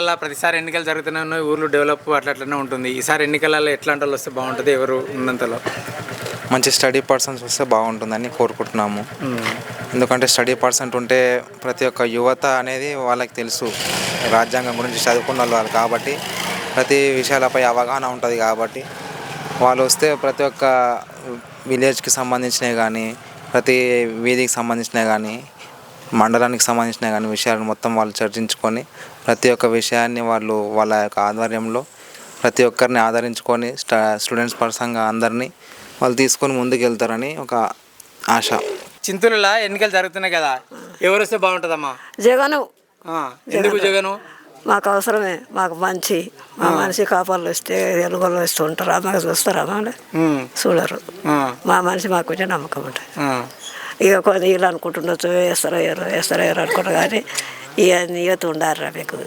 ఎన్నికలలో ప్రతిసారి ఎన్నికలు జరుగుతూనే ఉన్నాయి, ఊర్లు డెవలప్ అట్లనే ఉంటుంది. ఈసారి ఎన్నికలలో ఎట్లాంటి వాళ్ళు వస్తే బాగుంటుంది, ఎవరు ఉన్నంతలో? మంచి స్టడీ పర్సన్స్ వస్తే బాగుంటుందని కోరుకుంటున్నాము. ఎందుకంటే స్టడీ పర్సన్ ఉంటే ప్రతి ఒక్క యువత అనేది వాళ్ళకి తెలుసు, రాజ్యాంగం గురించి చదువుకున్న వాళ్ళు కాబట్టి ప్రతి విషయాలపై అవగాహన ఉంటుంది. కాబట్టి వాళ్ళు వస్తే ప్రతి ఒక్క విలేజ్కి సంబంధించినవి కానీ, ప్రతి వీధికి సంబంధించినవి కానీ, మండలానికి సంబంధించిన కానీ విషయాలను మొత్తం వాళ్ళు చర్చించుకొని ప్రతి ఒక్క విషయాన్ని వాళ్ళు వాళ్ళ యొక్క ఆధ్వర్యంలో ప్రతి ఒక్కరిని ఆదరించుకొని స్టూడెంట్స్ పర్సన్గా అందరినీ వాళ్ళు తీసుకొని ముందుకు వెళ్తారని ఒక ఆశ. చింతూరులో ఎన్నికలు జరుగుతున్నాయి కదా, ఎవరు వస్తే బాగుంటుందమ్మా? జగను. ఎందుకు జగను? మాకు అవసరమే, మాకు మంచి మా మనిషి కాపాలు వస్తే ఎలుగులు వస్తూ ఉంటారా, మాకు చూస్తారా? చూడరు. మా మనిషి మాకు కొంచెం నమ్మకం ఉంటుంది. ఇక కొన్ని వీళ్ళు అనుకుంటుండొచ్చు వేస్తారో వేస్తారో అనుకుంటారు, కానీ ఇక నియత ఉండారా మీకు.